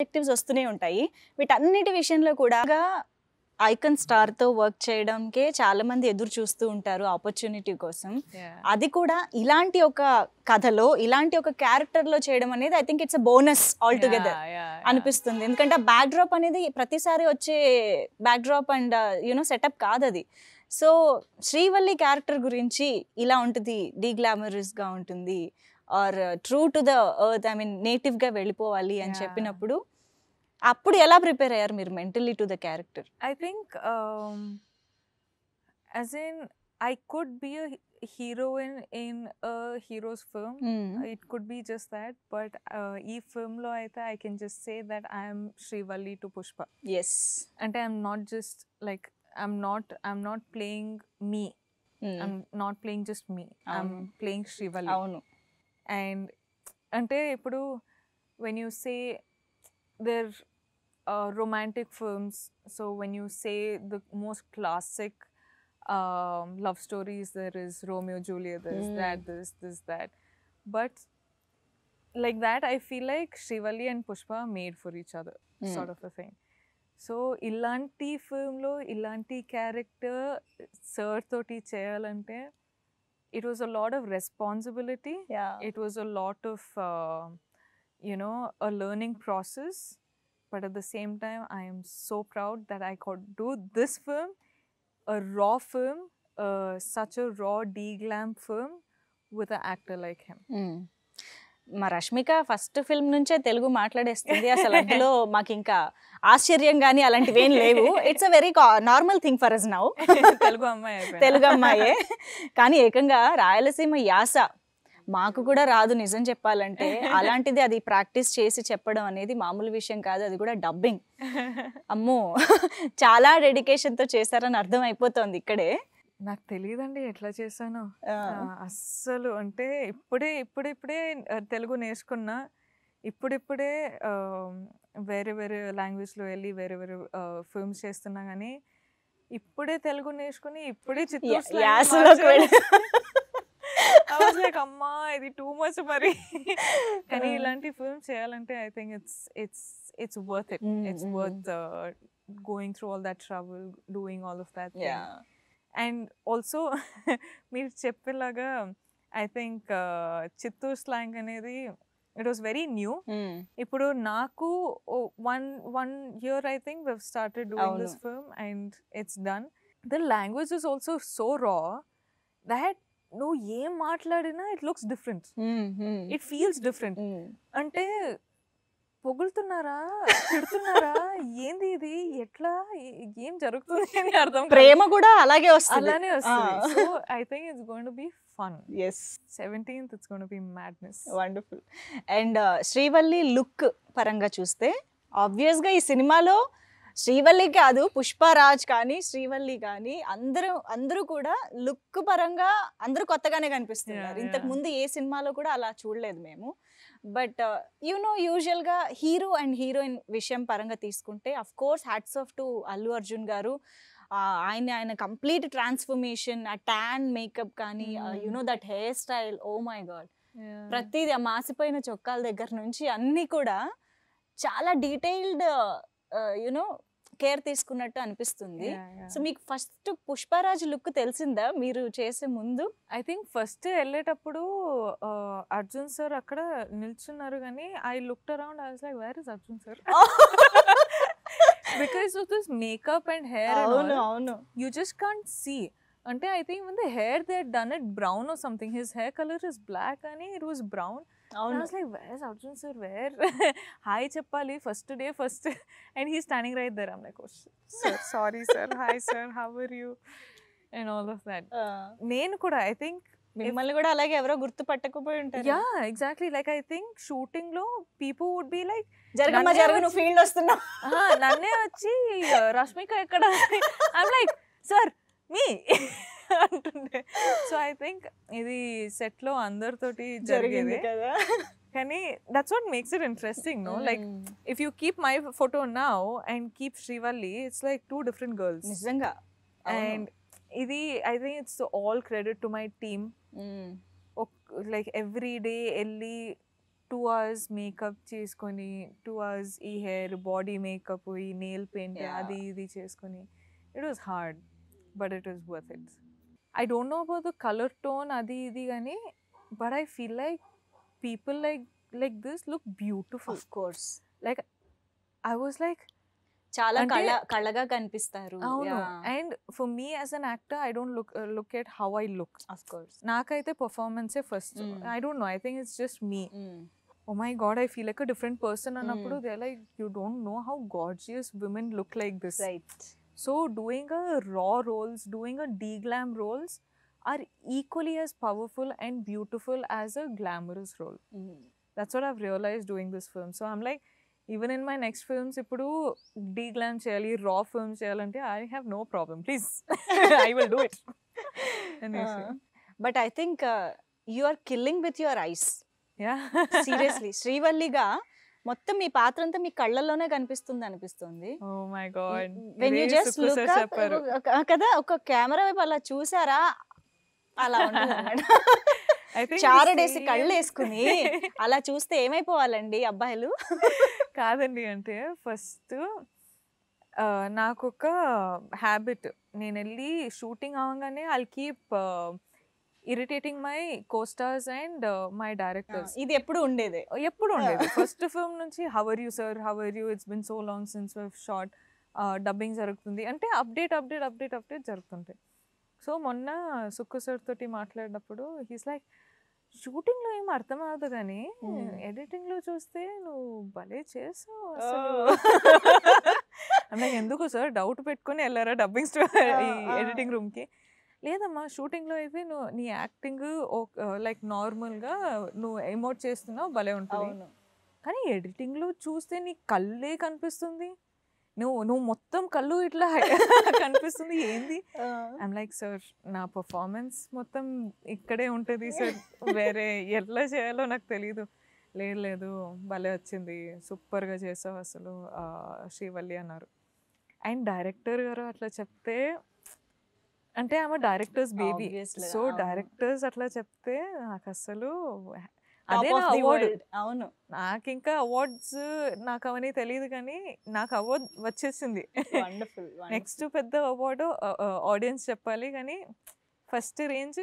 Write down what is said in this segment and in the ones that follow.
Objectives వస్తూనే ఉంటాయి. వీటన్నిటి విషయంలో కూడా ఐకాన్ స్టార్తో వర్క్ చేయడంకే చాలా మంది ఎదురు చూస్తూ ఉంటారు ఆపర్చునిటీ కోసం. అది కూడా ఇలాంటి ఒక కథలో ఇలాంటి ఒక క్యారెక్టర్లో చేయడం అనేది I think it's a bonus all together అనిపిస్తుంది. ఎందుకంటే ఆ బ్యాక్ డ్రాప్ అనేది ప్రతిసారి వచ్చే back drop and you know setup కాదు అది. సో శ్రీవల్లి క్యారెక్టర్ గురించి ఇలా ఉంటుంది, డీగ్లామరస్గా ఉంటుంది or true to the earth, I mean నేటివ్గా వెళ్ళిపోవాలి అని చెప్పినప్పుడు అప్పుడు ఎలా ప్రిపేర్ అయ్యారు మీరు mentally to the character? I think as in I could be a heroine in a hero's film. It could be just that, but ee film lo aithe I can just say that I am Srivalli to Pushpa. Yes. And I'm not just like I'm not playing me. I'm not playing just me. I'm playing Srivalli. Avunu. And ante ippudu when you say there romantic films, so when you say the most classic love stories, there is Romeo Juliet, there is that, this that, but like that I feel like Srivalli and Pushpa are made for each other, sort of a thing. So ilanti film lo ilanti character sir toti cheyalante it was a lot of responsibility. It was a lot of you know, a learning process. But at the same time, I am so proud that I could do this film, a raw film, such a raw D-glam film with an actor like him. మా Rashmika first film నుంచే తెలుగు మాట్లాడేస్తుంది. అసలు అందులో మాకు ఇంకా ఆశ్చర్యం కానీ అలాంటివి ఏం లేవు. It's a very normal thing for us now. Telugu అమ్మాయే కానీ ఏకంగా రాయలసీమ యాస మాకు కూడా రాదు నిజం చెప్పాలంటే. అలాంటిది అది ప్రాక్టీస్ చేసి చెప్పడం అనేది మామూలు విషయం కాదు. అది కూడా డబ్బింగ్, అమ్మో చాలా డెడికేషన్తో చేశారని అర్థం అయిపోతుంది ఇక్కడే. నాకు తెలియదండి ఎట్లా చేశాను అస్సలు. అంటే ఇప్పుడే తెలుగు నేర్చుకున్నా, ఇప్పుడే వేరే వేరే లాంగ్వేజ్లో వెళ్ళి వేరే వేరే ఫిల్మ్స్ చేస్తున్నా, కానీ ఇప్పుడే తెలుగు నేర్చుకుని ఇప్పుడే I was like, అమ్మా ఇది టూ మచ్ మరి. కానీ ఇలాంటి ఫిల్మ్ చేయాలంటే I think it's worth it. It's worth going through all that trouble, doing all of that thing. And also మీరు చెప్పేలాగా ఐ థింక్ చిత్తూరు స్లాంగ్ అనేది it was very new. ఇప్పుడు నాకు one year I think we've started doing this film and it's done. The language is also so raw that నువ్వు ఏం మాట్లాడినా it looks different, it feels different. అంటే పొగులుతున్నారా, తిడుతున్నారా, ఏంది ఇది, ఎట్లా, ఏం జరుగుతుంది అని అర్థం. ప్రేమ కూడా అలాగే వస్తుంది, అలానే వస్తుంది. So I think it's going to be fun. yes 17th it's going to be madness. Wonderful. And Srivalli look పరంగా చూస్తే ఆబ్వియస్గా ఈ సినిమాలో శ్రీవల్లి కాదు, పుష్పరాజ్ కానీ శ్రీవల్లి కానీ అందరూ కూడా లుక్ పరంగా అందరూ కొత్తగానే కనిపిస్తున్నారు. ఇంతకు ముందు ఏ సినిమాలో కూడా అలా చూడలేదు మేము. బట్ యూనో యూజువల్గా హీరో అండ్ హీరోయిన్ విషయం పరంగా తీసుకుంటే of course hats off to Allu Arjun garu. ఆయన కంప్లీట్ ట్రాన్స్ఫర్మేషన్, ఆ ట్యాన్ మేకప్ కానీ you know that hair style, oh my god, ప్రతిదీ ఆ మాసిపోయిన చొక్కాల దగ్గర నుంచి అన్నీ కూడా చాలా డీటెయిల్డ్ యునో కేర్ తీసుకున్నట్టు అనిపిస్తుంది. సో మీకు ఫస్ట్ పుష్పరాజ్ లుక్ తెలిసిందా మీరు చేసే ముందు? ఐ థింక్ ఫస్ట్ వెళ్ళేటప్పుడు అర్జున్ సార్ అక్కడ నిల్చున్నారు, కానీ I looked around, I was like where is Arjun sir, because of this makeup and hair and all you just can't see. అంటే I think when the hair they had done it brown or something, his hair color is black and it was brown. I was like, where is Arjun sir, where? Hi cheppali first day first, and he's standing right there. I'm like, oh sir, sorry sir, hi sir, how are you, and all of that. నేను కూడా I think మిమ్మల్ని కూడా అలాగే ఎవరో గుర్తు పట్టకపోయి ఉంటారు. Yeah exactly. Like I think shooting లో people would be like, జరగమ్మ జరగ, నువ్వు ఫీల్డ్ వస్తున్నావు, నన్నే వచ్చి రష్మిక ఎక్కడ, ఐమ్ లైక్ సార్ మీ అంటుండే. సో ఐ థింక్ ఇది సెట్ లో అందరితోటి జరిగేది కదా. కానీ that's what makes it interesting, no? Like if you keep my photo now and keep Srivalli, it's like two different girls నిజంగా. అండ్ ఇది I think it's all credit to my team. Like every day వెళ్ళి 2 hours makeup చేసుకొని 2 hours ఈ hair body makeup ఈ nail paint Yeah. అది ఇది చేసుకొని it was hard but it was worth it. I don't know about the colour tone అది ఇది కానీ but I feel like people like this look beautiful. Of course like I was like చాలా అంటే- కళగా కనిపిస్తారు. అవును. And for me as an actor I don't look at how I look. Of course నాకైతే పర్ఫార్మెన్సే first. I don't know, I think it's just me. Oh my god I feel like a different person అన్నప్పుడు they like you don't know how gorgeous women look like this. Right. So doing a raw roles, doing a de-glam roles are equally as powerful and beautiful as a glamorous role. That's what I've realized doing this film. So I'm like, even in my next films, ippudu de-glam cheyali, raw films cheyalante, I have no problem. Please, I will do it. But I think you are killing with your eyes. Yeah. Seriously శ్రీవల్లిగా మొత్తం మీ పాత్ర అంతా మీ కళ్ళల్లోనే కనిపిస్తుంది అనిపిస్తుంది. Oh my God. When you ఇదే just Sukku look sir చెప్పారు. కదా, ఒక కెమెరా వైపు అలా చూసారా అలా ఉంటుంది అన్నమాట. I think the చారడేసి same- కళ్ళు వేసుకుని అలా చూస్తే ఏమైపోవాలండి అబ్బాయిలు? కాదండి, అంటే ఫస్ట్ నాకు ఒక హ్యాబిట్, నేను వెళ్ళి షూటింగ్ అవ్వగానే I'll keep irritating my costars and my directors. ఇది ఎప్పుడు ఉండేదే. ఎప్పుడు ఉండేది. ఫస్ట్ ఫిల్మ్ నుంచి how are you sir, how are you, it's been so long since we shot, dubbing జరుగుతుంది అంటే అప్డేట్ జరుగుతుంటాయి. సో మొన్న సుక్కు సార్ తోటి మాట్లాడినప్పుడు హీస్ లైక్, షూటింగ్లో ఏం అర్థం అవ్వదు కానీ ఎడిటింగ్లో చూస్తే నువ్వు భలే చేసావు అసలు. అంటే ఎందుకు సార్ డౌట్ పెట్టుకుని వెళ్ళారా డబ్బింగ్ ఈ ఎడిటింగ్ రూమ్కి? లేదమ్మా, షూటింగ్లో అయితే నువ్వు నీ యాక్టింగ్ లైక్ నార్మల్గా నువ్వు ఎమోట్ చేస్తున్నావు భలే ఉంటుంది, కానీ ఎడిటింగ్లో చూస్తే నీ కళ్ళే కనిపిస్తుంది, నువ్వు మొత్తం కళ్ళు ఇట్లా కనిపిస్తుంది, ఏంది? ఐమ్ లైక్, సార్ నా పర్ఫార్మెన్స్ మొత్తం ఇక్కడే ఉంటుంది సార్, వేరే ఎట్లా చేయాలో నాకు తెలీదు. లేదు భలే వచ్చింది, సూపర్గా చేసావు అసలు శ్రీవల్లి అన్నారు. అండ్ డైరెక్టర్ గారు అట్లా చెప్తే, అంటే ఆమె డైరెక్టర్స్ బేబీ, సో డైరెక్టర్స్ అట్లా చెప్తే నాకు అసలు అదే నా అవార్డు. అవును, నాకు ఇంకా అవార్డ్స్ నాకు అవన్నీ తెలియదు కానీ నాకు అవార్డ్ వచ్చేసింది. నెక్స్ట్ పెద్ద అవార్డు ఆడియన్స్ చెప్పాలి కానీ first range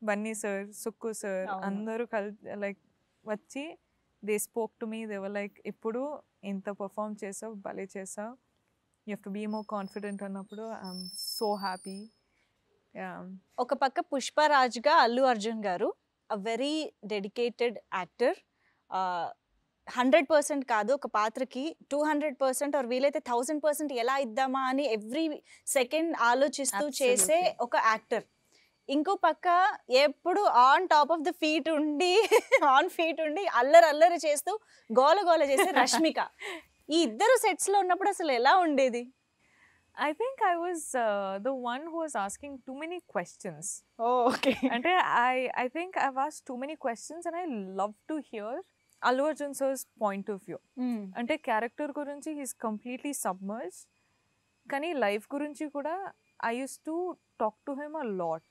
Bunny sir, Sukku sir అందరూ లైక్ వచ్చి they spoke to me, they were like, ఇప్పుడు ఇంత పర్ఫామ్ చేసావు, భలే చేసావు, you have to be more confident అన్నప్పుడు ఐఎమ్ సో హ్యాపీ. ఒక పక్క పుష్పరాజ్గా అల్లు అర్జున్ గారు అ వెరీ డెడికేటెడ్ యాక్టర్, 100% కాదు ఒక పాత్రకి 200% ఆర్ వీలైతే 1000% ఎలా ఇద్దామా అని ఎవ్రీ సెకండ్ ఆలోచిస్తూ చేసే ఒక యాక్టర్. ఇంకో పక్క ఎప్పుడు on top of the feet ఉండి అల్లరి చేస్తూ గోల చేసే రష్మిక. ఈ ఇద్దరు సెట్స్ లో ఉన్నప్పుడు అసలు ఎలా ఉండేది? I think I was the one who was asking too many questions. Oh, okay. And I think I've asked too many questions and I love to hear Allu Arjun sir's point of view. Ante character gurinchi he's completely submerged. Kani life gurinchi kuda I used to talk to him a lot.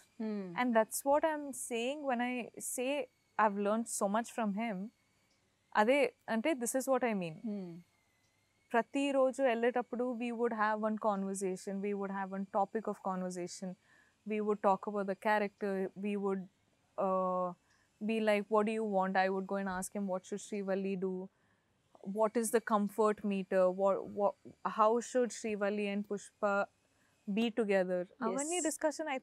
And that's what I'm saying when I say I've learned so much from him. Ade ante this is what I mean. ప్రతి రోజు వెళ్ళేటప్పుడు we would have one conversation, we would have one topic of conversation, we would talk about the character, we would be like, what do you want? I would go and ask him, what should Srivalli do? What is the comfort meter? How should Srivalli and Pushpa be together? Avanni discussion, I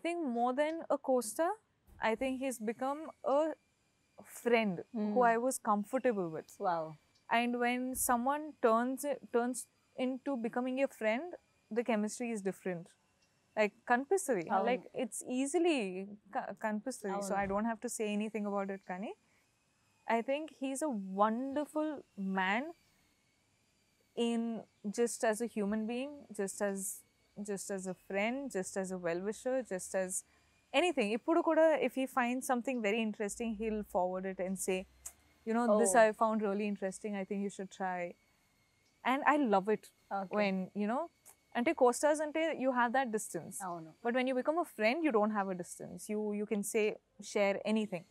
think more than a co-star, I think he's become a friend who I was comfortable with. Wow. And when someone turns into becoming a friend, the chemistry is different. Like kanpistadi, like it's easily kanpistadi. So I don't have to say anything about it, Kani. I think he's a wonderful man in just as a human being, just as a friend, just as a well-wisher, just as anything. Ippudu kuda if he finds something very interesting, he'll forward it and say, you know, this I found really interesting, I think you should try. And I love it when, you know, అంటే co-stars అంటే you have that distance. అవును. But when you become a friend, you don't have a distance. You can say, share anything.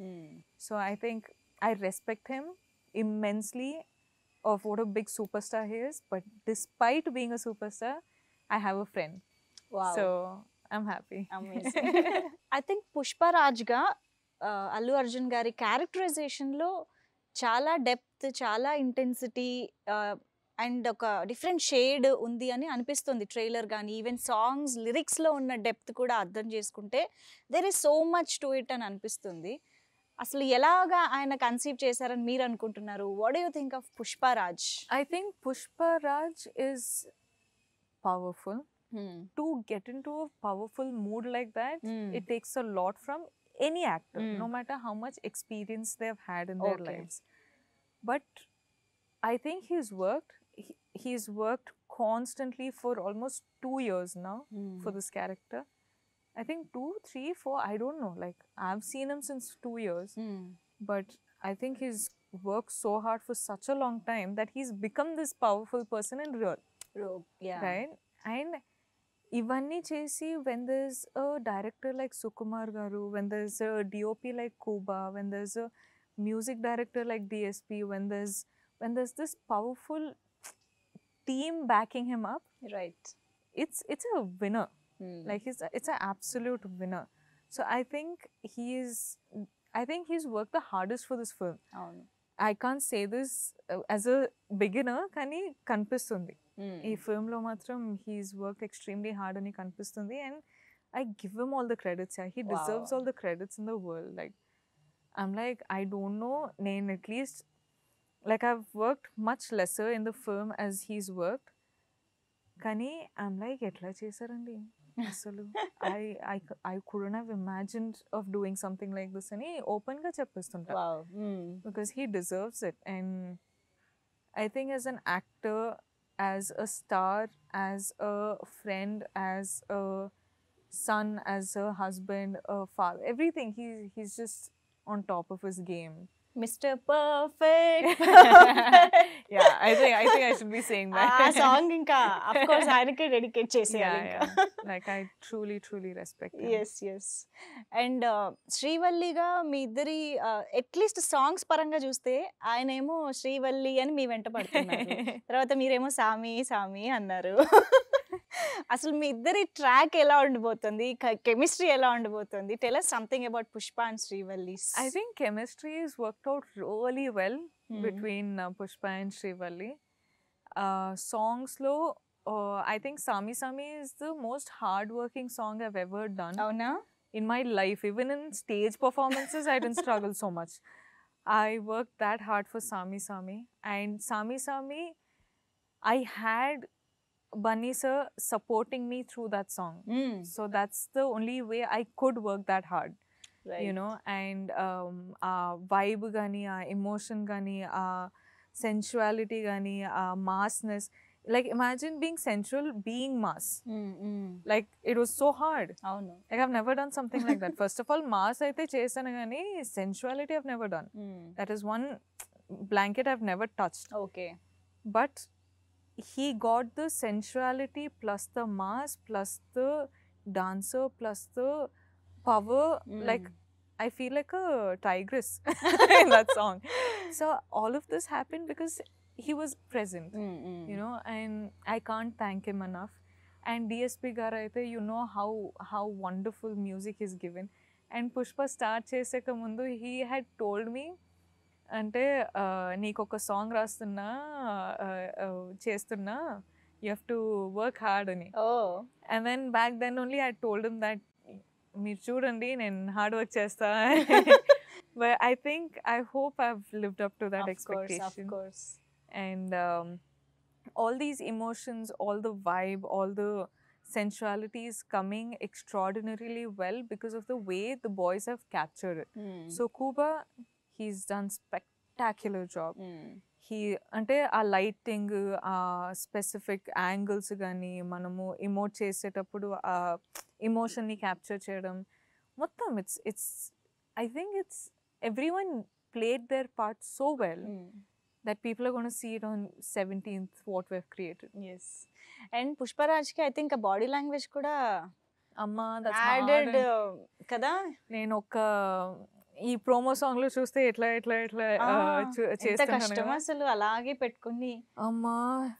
So I think I respect him immensely of what a big superstar he is. But despite being a superstar, I have a friend. Wow. So I'm happy. Amazing. I think పుష్పరాజ్గా అల్లు అర్జున్ గారి క్యారెక్టరైజేషన్లో చాలా depth, చాలా intensity and ఒక different shade ఉంది అని అనిపిస్తుంది trailer కానీ ఈవెన్ సాంగ్స్ లిరిక్స్లో ఉన్న డెప్త్ కూడా అర్థం చేసుకుంటే there is so much to it అని అనిపిస్తుంది. అసలు ఎలాగా ఆయన కన్సీవ్ చేశారని మీరు అనుకుంటున్నారు? What do you think of Pushparaj? I think Pushpa Raj is powerful. To get into a powerful mood like that, it takes a lot from any actor, no matter how much experience they've had in their lives. But I think he's worked constantly for almost 2 years now for this character. I think 2, 3, 4, I don't know. Like, I've seen him since 2 years. But I think he's worked so hard for such a long time that he's become this powerful person in real. Right? And ఇవన్నీ చేసి when there's a director like Sukumar Garu, when there's a DOP like Kuba, when there's a music director like DSP, when there's this powerful team backing him up, right. it's a winner. Like it's an absolute winner. So I think he's worked the hardest for this film. అవును. I can't say this as a beginner, కానీ కనిపిస్తుంది ఈ film లో మాత్రం he's worked extremely hard అని కనిపిస్తుంది. And I give him all the credits. Yeah, he deserves all the credits in the world. Like, I'm like, I don't know, నేను at least like I've worked much lesser in the film as he's worked, కానీ I'm like, ఎట్లా చేశారండి అసలు? I couldn't have imagined of doing something like this అని open గా చెప్పేస్తుంటా. Wow. Because he deserves it. And I think as an actor, as a star, as a friend, as a son, as a husband, a father, everything, he's just on top of his game. Mr. Perfect. Yeah, I think I should be saying that. ఆ song ఇంకా of course ఆయనకే dedicate చేసేయాలి ఇంకా. Like, I truly respect him. yes. And శ్రీవల్లిగా మీ ఇద్దరి at least songs పరంగా చూస్తే ఆయనేమో శ్రీవల్లి అని మీ వెంట పడుతున్నారు, తర్వాత మీరేమో సామి సామి అన్నారు. అసలు మీ ఇద్దరి ట్రాక్ ఎలా ఉండబోతుంది, కెమిస్ట్రీ ఎలా ఉండబోతుంది? Tell us something about Pushpa and Srivalli. I think chemistry is worked out really well between Pushpa and Srivalli. Songs lo, I think Sami Sami is the most hard-working song I've ever done. అవునా? In my life. Even in stage performances, I didn't struggle so much. I worked that hard for Sami Sami. And Sami Sami, I had Bunny sir supporting me through that song. So that's the only way I could work that hard. Right. You know, and vibe gani, emotion gani, sensuality gani, massness. Like, imagine being sensual, being mass. Like, it was so hard. అవును. Like, I've never done something like that. First of all, mass aithe chesanu gani, sensuality I've never done. That is one blanket I've never touched. Okay. But he got the sensuality plus the mass plus the dancer plus the power. Like, I feel like a tigress in that song. So all of this happened because he was present, you know, and I can't thank him enough. And DSP garu aithe, you know how wonderful music he's given. And Pushpa start cheseka mundu, he had told me, అంటే నీకు ఒక song రాస్తున్నా చేస్తున్నా, you have to work hard అని. And then back then only I told him that మీరు చూడండి నేను hard work చేస్తా. But I think I hope I have lived up to that expectation. And all these emotions, all the vibe, all the sensuality is coming extraordinarily well because of the way the boys have captured it. So Kuba, he's done spectacular job. He అంటే ఆ lighting, ఆ specific angles కానీ మనము emote చేసేటప్పుడు ఆ ఎమోషన్ని capture చేయడం మొత్తం it's I think it's everyone played their part so well that people are going to see it on 17th what we've created. Yes. And పుష్పరాజ్కి ఐ థింక్ బాడీ లాంగ్వేజ్ కూడా అమ్మా added కదా. నేను ఒక ఈ ప్రోమో సాంగ్ లో చూస్తే ఎట్లా ఎట్లా ఎట్లా ఎంత చేస్తున్నాను కష్టం కదా. అసలు అలాగే పెట్టుకుని. అమ్మా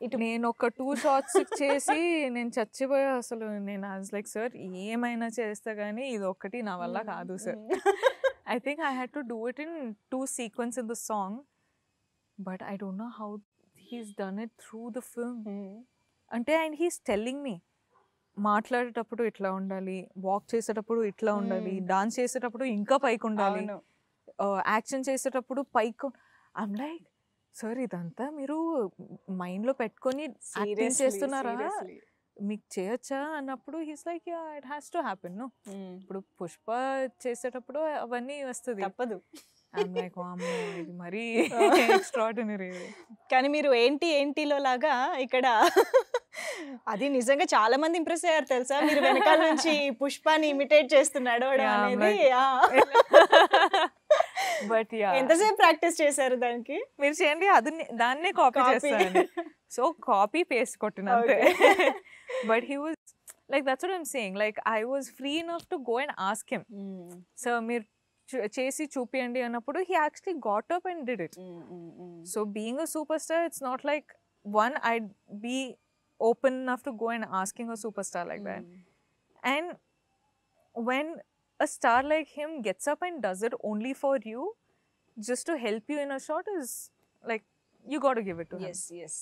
ఇటు నేను ఒక 2 షార్ట్స్ చేసి నేను చచ్చిపోయా అసలు. నేను లైక్ సార్ ఏమైనా చేస్తా కానీ ఇది ఒక్కటి నా వల్ల కాదు sir. I think I had to do it in 2 sequences in the song, but I don't know how he's done it through the film. అంటే and he's telling me మాట్లాడేటప్పుడు ఇట్లా ఉండాలి, వాక్ చేసేటప్పుడు ఇట్లా ఉండాలి, డాన్స్ చేసేటప్పుడు ఇంకా పైకి ఉండాలి, యాక్షన్ చేసేటప్పుడు పైకి. ఐమ్ లైక్ సార్ ఇదంతా మీరు మైండ్లో పెట్టుకొని యాక్టింగ్ చేస్తున్నారా, మీకు చేయొచ్చా అన్నప్పుడు he's like yeah it has to happen. No ఇప్పుడు పుష్ప చేసేటప్పుడు అవన్నీ వస్తుంది, తప్పదు. ఐమ్ లైక్ అమ్మో ఇది మరీ ఎక్స్ట్రాడినరీ. కానీ మీరు ఏంటిలో లాగా ఇక్కడ అది నిజంగా చాలా మంది ఇంప్రెస్ అయ్యారు తెలుసా, మీరు వెనకాల నుంచి పుష్పాని ఇమిటేట్ చేస్తున్నాడు అనేది. బట్ యా ఎంతసేపు ప్రాక్టీస్ చేశారు దానికి? మీరు చేయండి, అది దాన్నే కాపీ చేస్తాను. సో కాపీ పేస్ట్ కొట్టినంతే. But he was like that's what I'm saying, like I was free enough to go and ask him so మీరు చేసి చూపియండి అన్నప్పుడు he actually got up and did it. So being a super star it's not like one I'd be open enough to go and asking a superstar like that. And when a star like him gets up and does it only for you, just to help you in a shot, is like you got to give it to him. Yes.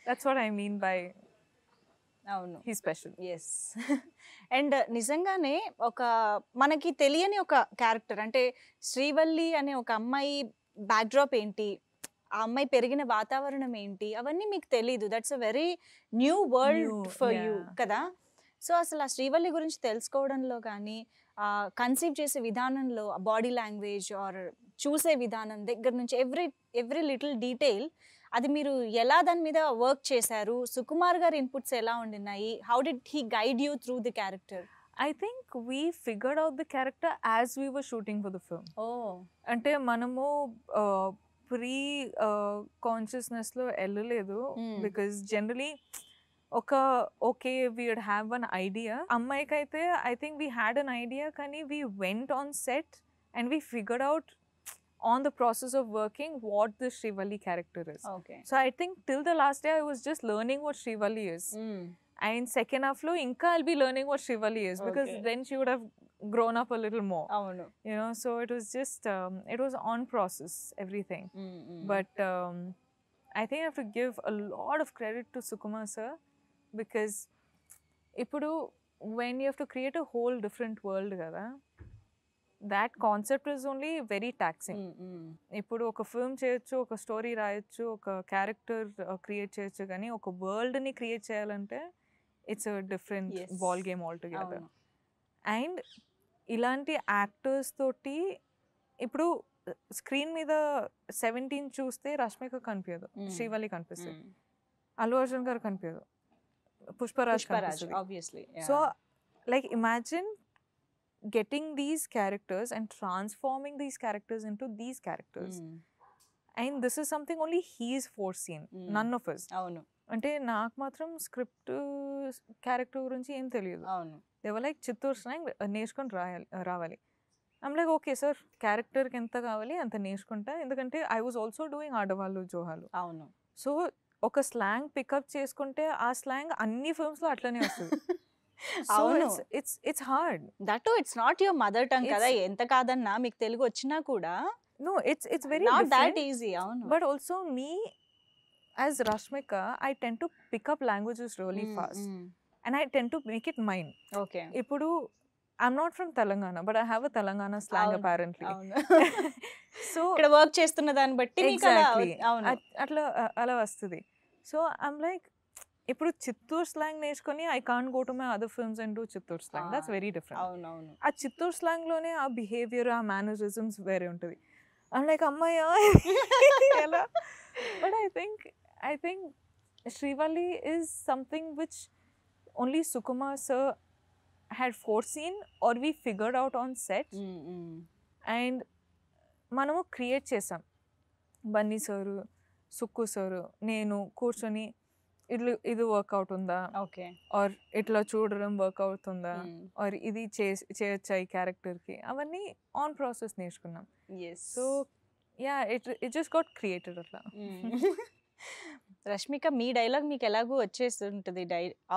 That's what I mean by అవును, he's special. Yes. And నిజంగానే ఒక మనకి తెలియని ఒక character అంటే శ్రీవల్లి అనే ఒక అమ్మాయి బ్యాక్డ్రాప్ ఏంటి, ఆ అమ్మాయి పెరిగిన వాతావరణం ఏంటి, అవన్నీ మీకు తెలీదు. That's a very new world for you కదా. సో అసలు ఆ శ్రీవల్లి గురించి తెలుసుకోవడంలో కానీ, కన్సీవ్ చేసే విధానంలో, బాడీ లాంగ్వేజ్ ఆర్ చూసే విధానం దగ్గర నుంచి ఎవ్రీ లిటిల్ డీటెయిల్, అది మీరు ఎలా దాని మీద వర్క్ చేశారు, సుకుమార్ గారి ఇన్పుట్స్ ఎలా ఉండినాయి, how did he guide you through the character? I think we figured out the character as we were shooting for the film. అంటే మనము ప్రీ కాన్షియస్నెస్లో వెళ్ళలేదు, because generally okay we would have one idea. అమ్మాయికి అయితే I think we had an idea, కానీ we went on set and we figured out on the process of working what the Srivalli character is. So I think till the last day I was just learning what Srivalli is. And second half lo inka I'll be learning what Shrivali is, because then she would have grown up a little more. You know, so it was just it was on process, everything. But I think I have to give a lot of credit to Sukumar sir, because ipudu when you have to create a whole different world kada, that concept is only very taxing. ఇప్పుడు ఒక film చేయొచ్చు, ఒక story రాయొచ్చు, ఒక character create చేయొచ్చు, కానీ ఒక వరల్డ్ని create చేయాలంటే it's a different ball game all together. And ఇలాంటి యాక్టర్స్ తోటి ఇప్పుడు స్క్రీన్ మీద 17 చూస్తే రష్మిక కనిపించదు, శ్రీవల్లి కనిపిస్తుంది, అల్లు అర్జున్ గారు కనిపించదు, Pushparaj obviously. So like imagine getting these characters and transforming these characters into these characters. And this is something only he's foreseen, none of us. అంటే నాకు మాత్రం స్క్రిప్ట్ క్యారెక్టర్ గురించి ఏం తెలియదు. They were like Chittoor slang నేర్చుకొని రావాలి. ఐమ్ లైక్ ఓకే సార్, క్యారెక్టర్కి ఎంత కావాలి అంత నేర్చుకుంటా, ఎందుకంటే ఐ వాజ్ ఆల్సో డూయింగ్ ఆడవాళ్ళు జోహాలు. సో ఒక స్లాంగ్ పికప్ చేసుకుంటే ఆ స్లాంగ్ అన్ని ఫిల్మ్స్లో అట్లనే వస్తుంది. So it's hard. That too, it's not your mother tongue kada, enta kadana meeku telugu vachina kuda. No, it's very not different. That easy. But also me as Rashmika, I tend to pick up languages really fast. And I tend to make it mine. Okay. Ippudu I'm not from Telangana, but I have a Telangana slang apparently. So ikkada work chestunna dani batti meeku atla ala vastudi. So I'm like, ఇప్పుడు Chittoor slang నేర్చుకొని I can't go to my other films and do Chittoor slang. That's very different. ఆ చిత్తూరు స్లాంగ్లోనే ఆ behaviour, ఆ mannerisms వేరే ఉంటుంది. I'm like అమ్మాయ్యా ఎలా. But I think Srivalli is something which only Sukumar sir had foreseen or we figured out on set. అండ్ మనము create చేసాం, బన్నీ సారు, సుక్కు సారు, నేను కూర్చొని ఇది వర్కౌట్ ఉందా, ఓకే. ఆర్ ఇట్లా చూడడం వర్క్ అవుతుందా, ఆర్ ఇది చేయొచ్చా ఈ క్యారెక్టర్కి, అవన్నీ ఆన్ ప్రాసెస్ నేర్చుకున్నాం. So yeah it just got created అట్లా. రష్మిక, మీ డైలాగ్ మీకు ఎలాగో వచ్చేస్తుంటుంది,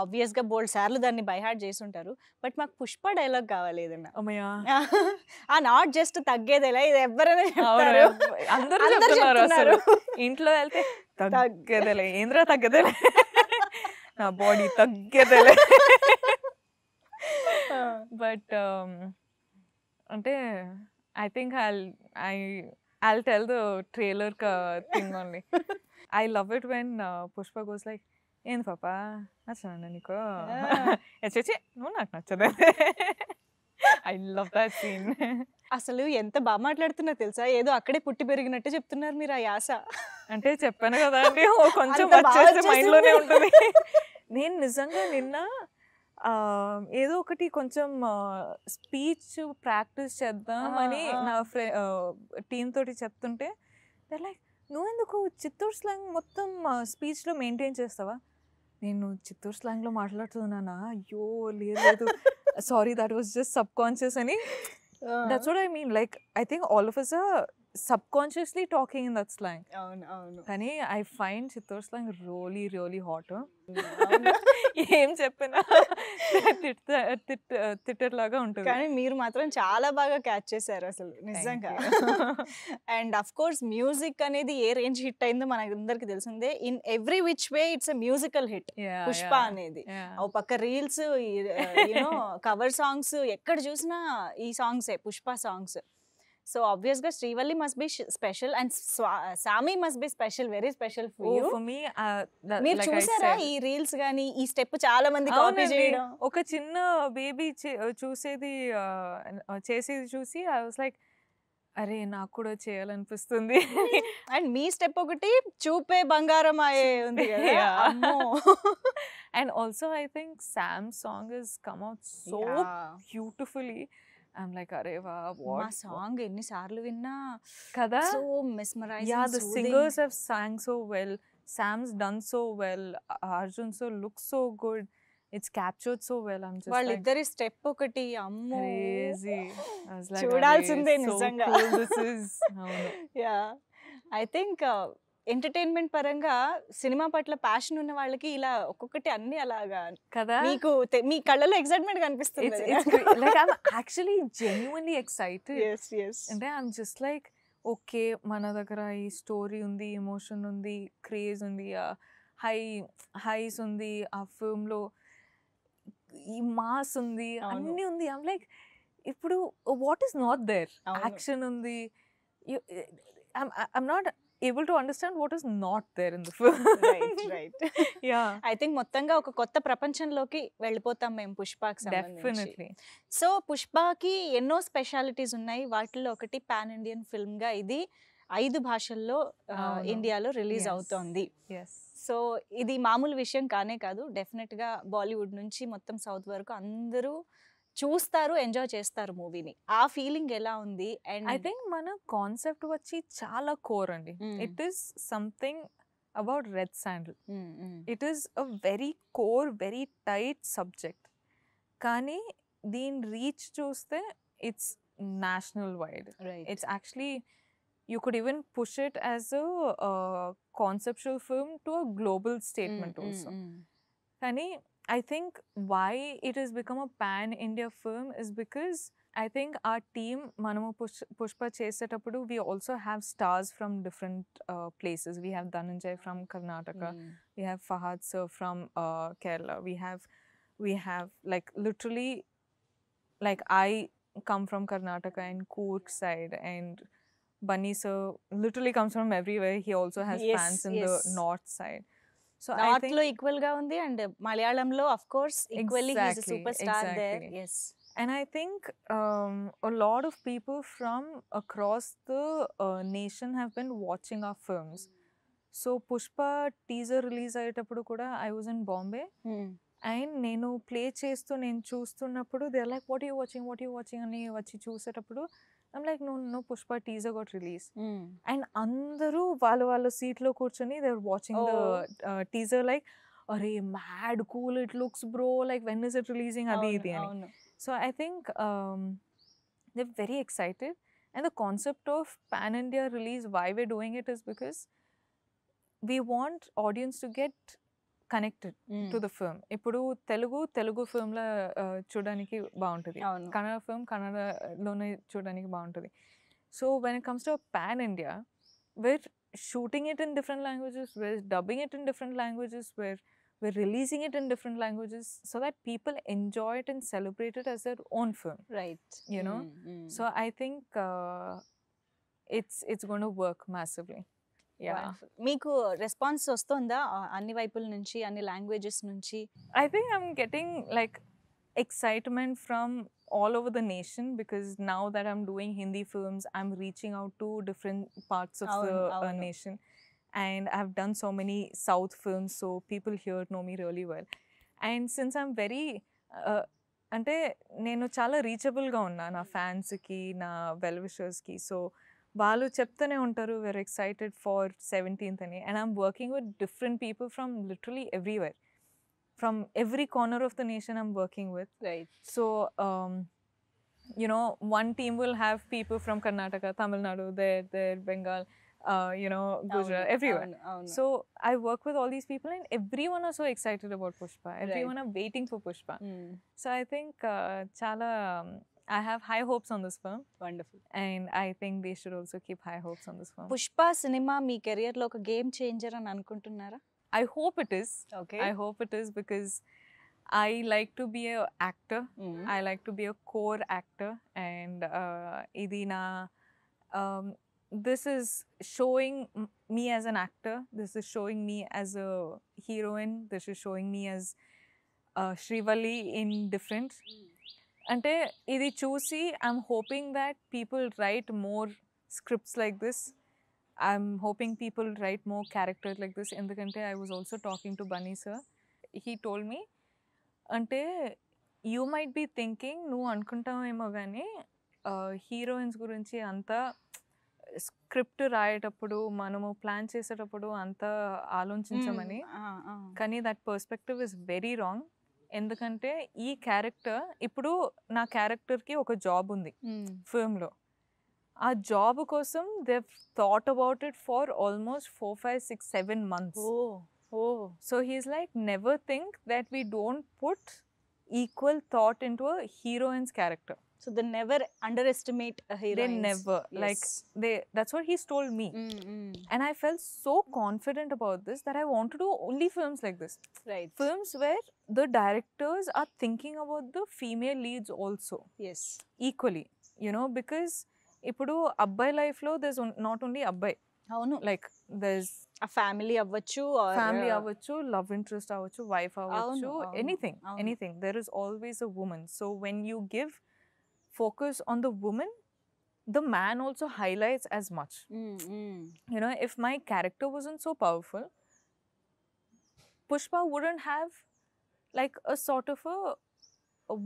ఆబ్వియస్గా బోల్డ్ సార్లు దాన్ని బై హార్ట్ చేసి ఉంటారు. బట్ మాకు పుష్ప డైలాగ్ కావాలి ఏదన్నా. అమ్మయ్యా, నాట్ జస్ట్ తగ్గేదేలా, ఇది ఎవరైనా అవును, చెప్తారు. అందరూ అందరూ చెప్తున్నారు అసలు. చెప్తున్నారు. ఇంట్లో వెళ్తే తగ్గేదేలే, ఏంద్రా తగ్గదేలే, నా బాడీ తగ్గేదేలే. బట్ అంటే I think I'll tell the trailer thing only. I love it when Pushpa goes like, "ಏನು ಪಾಪ నచ్చనా నీకు?" చే నువ్వు నాకు నచ్చదే. I love that scene. అసలు ఎంత బాగా మాట్లాడుతున్నా తెలుసా, ఏదో అక్కడే పుట్టి పెరిగినట్టు చెప్తున్నారు మీరు ఆ యాస. అంటే చెప్పాను కదా అండి, కొంచెం అంత బాగా వచ్చేస్తే మైండ్లోనే వచ్చేసింది. ఉంటుంది. నేను నిజంగా నిన్న ఏదో ఒకటి కొంచెం స్పీచ్ ప్రాక్టీస్ చేద్దామని నా టీమ్ తోటి చెప్తుంటే లైక్, నువ్వెందుకు చిత్తూరు స్లాంగ్ మొత్తం స్పీచ్లో మెయింటైన్ చేస్తావా? నేను చిత్తూరు స్లాంగ్లో మాట్లాడుతున్నానా? అయ్యో లేదు, sorry, that was just sub conscious అని. That's what I mean, like I think all of us are subconsciously talking in that slang. అవును. కానీ ఐ ఫైండ్ Chittoor slang really really hot. ఏం చెప్పినా తిట్టలాగా ఉంటుంది. కానీ మీరు మాత్రం చాలా బాగా క్యాచ్ చేశారు అసలు నిజంగా. అండ్ అఫ్ కోర్స్ మ్యూజిక్ అనేది ఏ రేంజ్ హిట్ అయిందో మనకందరికి తెలిసిందే. In every which way it's a musical hit Pushpa అనేది. ఓ పక్క రీల్స్, యూనో కవర్ సాంగ్స్, ఎక్కడ చూసినా ఈ సాంగ్సే, పుష్ప సాంగ్స్. సో ఆబ్వియస్గా Srivalli must be special and Saami must be special, very special for you. మీరు చూసారా ఈ రీల్స్ గానీ, ఈ స్టెప్ చాలా మంది కాపీ చేయడం? ఒక చిన్న బేబీ చేసేది చూసి ఐ వాస్ లైక్, అరే నాకు కూడా చేయాలనిపిస్తుంది. అండ్ మీ స్టెప్ ఒకటి చూపే బంగారం అయ్యే ఉంది కదా. And also I think Sam's song has come out so beautifully. I'm like, అరే వా, మా సాంగ్ ఎన్నిసార్లు విన్నా కదా. So mesmerising. Yeah, the singers have sang so well. Sam's done so well. Arjun so looks so good. It's captured so well. I'm just వాళ్ళిద్దరి step ఒకటి అమ్మో crazy. I was like, చూడాల్సిందే so నిజంగా. cool this is. Yeah, I think entertainment పరంగా cinema పట్ల passion ఉన్న వాళ్ళకి ఇలా ఒక్కొక్కటి అన్ని అలాగా కదా. మీకు మీ కళ్ళలో ఎక్సైట్మెంట్ కనిపిస్తుంది. Like I'm actually genuinely excited. yes. అంటే I'm just like, ఓకే, మన దగ్గర ఈ స్టోరీ ఉంది, ఎమోషన్ ఉంది, క్రేజ్ ఉంది, హైస్ ఉంది, ఆ ఫిల్మ్లో ఈ మాస్ ఉంది, అన్నీ ఉంది. ఐమ్ లైక్, ఇప్పుడు what is not there? Action ఉంది. I'm not able to understand what is not there in the film. Right. Yeah, I think మొత్తంగా ఒక కొత్త ప్రపంచంలోకి వెళ్ళిపోతాం మేము పుష్పకి సంబంధించి. definitely. సో పుష్పకి ఎన్నో స్పెషాలిటీస్ ఉన్నాయి. వాటిల్లో ఒకటి పాన్ ఇండియన్ ఫిల్మ్ గా ఇది 5 భాషల్లో ఇండియాలో రిలీజ్ అవుతోంది. Yes. సో ఇది మామూలు విషయం కానే కాదు. డెఫినెట్ గా బాలీవుడ్ నుంచి మొత్తం సౌత్ వరకు అందరూ చూస్తారు, ఎంజాయ్ చేస్తారు మూవీని. ఆ ఫీలింగ్ ఎలా ఉంది? అండ్ ఐ థింక్ మన కాన్సెప్ట్ వచ్చి చాలా కోర్ అండి. It is something about red sandal. It is a very core, very tight subject. కానీ దీని రీచ్ చూస్తే it's national wide. It's actually, you could even push it as a conceptual film to a global statement also. Kani, I think why it has become a pan-India film is because I think our team, Manamu Pushpa chesetappudu, we also have stars from different places. We have Dhananjay from Karnataka. We have Fahad sir from Kerala. We have like literally, like I come from Karnataka and Coorg side, and Bunny sir literally comes from everywhere. He also has fans in the north side. So north I think లో equal గా ఉంది, and మలయాళంలో of course equally he is a super star there. yes. And I think a lot of people from across the nation have been watching our films. So Pushpa teaser release ayetappudu kuda I was in Bombay, and నేను play చేస్తూ నేను చూస్తున్నప్పుడు they are like, what you watching అని వచ్చి చూసేటప్పుడు I'm like, no Pushpa teaser got release. And అందరూ వాళ్ళ సీట్లో కూర్చొని they are watching the teaser like, అరే mad cool it looks bro, like when is it releasing adi idi ani. అవును So I think they're very excited, and the concept of pan India release, why we're doing it is because we want audience to get connected to the film. ఇప్పుడు Telugu film లా చూడడానికి బాగుంటుంది, అవును Kannada film కన్నడలోనే చూడడానికి బాగుంటుంది. So when it comes to a pan India, we're shooting it in different languages, we're dubbing it in different languages, we're releasing it in different languages so that people enjoy it and celebrate it as their own film, right you know. So I think it's going to work massively. Yeah, మీకు response వస్తుందా అన్ని వైపుల నుంచి అన్ని languages నుంచి? I think I'm getting like excitement from all over the nation, because now that I'm doing Hindi films, I'm reaching out to different parts of the అవును. nation, and I've done so many South films, so people here know me really well. And since I'm very అంటే నేను చాలా రీచబుల్గా ఉన్నా నా ఫ్యాన్స్కి, నా well విషర్స్కి. So వాళ్ళు చెప్తూనే ఉంటారు we're excited for 17th అని, and I'm working with different people from literally everywhere, from every corner of the nation I'm working with. Right So you know, one team will have people from Karnataka, Tamil Nadu, there Bengal, you know, Gujarat, everywhere. So I work with all these people, and everyone are so excited about Pushpa. Everyone are waiting for Pushpa. So I think chala I have high hopes on this film, wonderful. and I think they should also keep high hopes on this film. Pushpa cinema me career లో ఒక game changer అని అనుకుంటున్నారా? I hope it is. Okay I hope it is, because I like to be an actor. I like to be a core actor, and idina this is showing me as an actor, this is showing me as a heroine, this is showing me as Srivalli in different. Ante idi chusi I'm hoping that people write more scripts like this. I'm hoping people write more characters like this. Endukante I was also talking to Bunny sir. He told me, అంటే you might be thinking, నువ్వు అనుకుంటావేమో కానీ heroines గురించి అంతా script రాయేటప్పుడు మనము plan చేసేటప్పుడు అంతా ఆలోచించమని, కానీ that perspective is very wrong. ఎందుకంటే ఈ క్యారెక్టర్, ఇప్పుడు నా క్యారెక్టర్కి ఒక జాబ్ ఉంది ఫిల్మ్లో, ఆ జాబ్ కోసం they thought about it for almost 4, 5, 6, 7 months. So he's like, never think that we don't put equal thought into a heroine's character. So they never underestimate a heroine. They never. Yes. Like that's what he's told me. And I felt so confident about this that I want to do only films like this. Right. Films where the directors are thinking about the female leads also. Yes. Equally. You know, because ipudu abbai life lo there's not only abbai. అవును. Like there's a family అవ్వచ్చు, family అవ్వచ్చు, love interest అవ్వచ్చు, wife అవ్వచ్చు, anything. There is always a woman. So when you give focus on the woman, the man also highlights as much. You know, if my character wasn't so powerful, Pushpa wouldn't have like a sort of a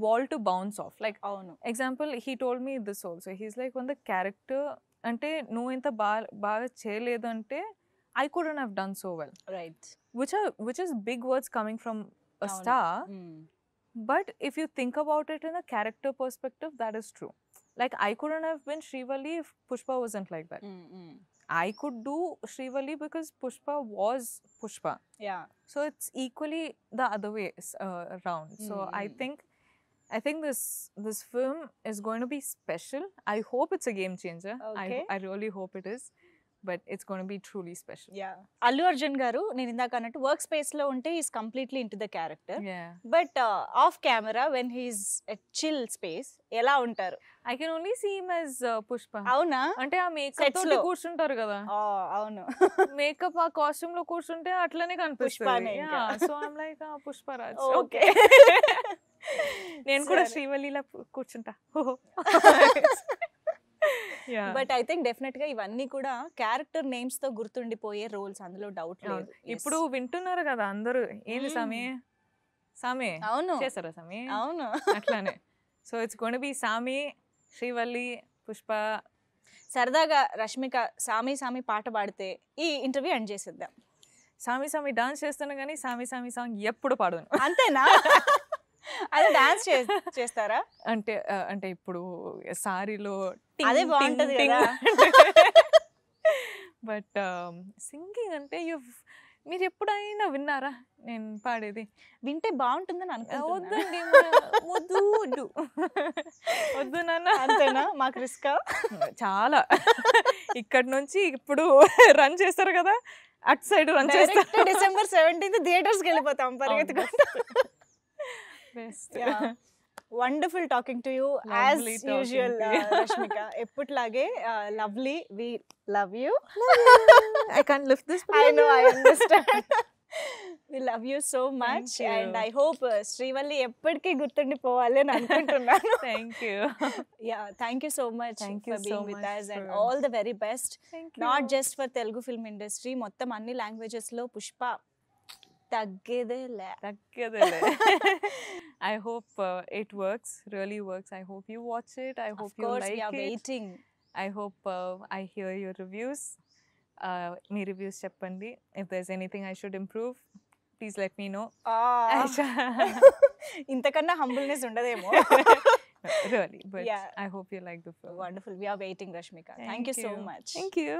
wall to bounce off. Like అవును. example, he told me this also. He's like, when the character అంటే నువ్వు ఇంత బాగా చేయలేదు అంటే I couldn't have done so well. Right. Which is big words coming from a star. But if you think about it in a character perspective, that is true. Like I couldn't have been Srivalli if Pushpa wasn't like that. I could do Srivalli because Pushpa was Pushpa. Yeah. So it's equally the other way around. So I think this film is going to be special. I hope it's a game changer. Okay. I really hope it is. But it's going to be truly special. Yeah. Allu Arjun garu, నేను ఇందాక అన్నట్టు work space లో ఉంటే is completely into the character. But of camera when he's at chill space ఎలా ఉంటారు? I can only see him as Pushpa. అవునా? అంటే ఆ మేకప్ తోటి కూర్చుంటారు కదా. అవును. మేకప్ ఆ కాస్ట్యూమ్ లో కూర్చుంటే అట్లనే కనిపిస్తుంది. So I'm like Pushparaj. Okay. నేను కూడా శ్రీవల్లిలా కూర్చుంటా. బట్ ఐ థింక్ డెఫినెట్ గా ఇవన్నీ కూడా క్యారెక్టర్ నేమ్స్ తో గుర్తుండిపోయే రోల్స్, అందులో డౌట్ లేదు. ఇప్పుడు వింటున్నారు కదా అందరూ, ఏంది సామి అవును చేస్తారా సామి? అవును, అట్లానే. So it's going to be సామి, శ్రీవల్లి, పుష్ప. సరదాగా రష్మిక సామి పాట పాడితే ఈ ఇంటర్వ్యూ ఎండ్ చేసేద్దాం. సామి సామి డాన్స్ చేస్తాను కానీ సామి సామి సాంగ్ ఎప్పుడు పాడను. అంతేనా? అది డాన్స్ చేస్తారా? అంటే ఇప్పుడు సారీలో అదే బాగుంటది కదా. బట్ సింగింగ్ అంటే మీరు ఎప్పుడైనా విన్నారా నేను పాడేది? వింటే బాగుంటుందని అనుకుంటున్నా. వద్దండి, వద్దు వద్దు నాన్న. అంతేనా? మాకు రిస్కా? చాలా. ఇక్కడ నుంచి ఇప్పుడు రన్ చేస్తారు కదా, అటు సైడ్ రన్ చేస్తారు. December 17th థియేటర్స్కి వెళ్ళిపోతాం పరిగెత్తుకుంటూ. Best. Wonderful talking to you as usual Rashmika. ఎప్పటిలాగే lovely. We love you. I can't lift this. I know, I understand. We love you so much. Thank you. And I hope Srivalli ఎప్పటికీ గుర్తుండిపోవాలి అని అనుకుంటున్నాను. Thank you. Yeah, thank you so much Thank you for so being with much us and for- all the very best. Thank you. Not just for Telugu film industry, మొత్తం అన్ని languages లో పుష్ప తగ్గేదేలే. తగ్గేదేలే. I hope it works, really works. I hope you watch it. I hope Of you course, like we are it. waiting. I hope I hear your reviews. Me reviews చెప్పండి. If there's anything I should improve, please let me know. ఇంతకన్నా humbleness ఉండదేమో. Really, but Yeah. I hope you like the film. Wonderful. We are waiting, Rashmika. Thank you so much. Thank you.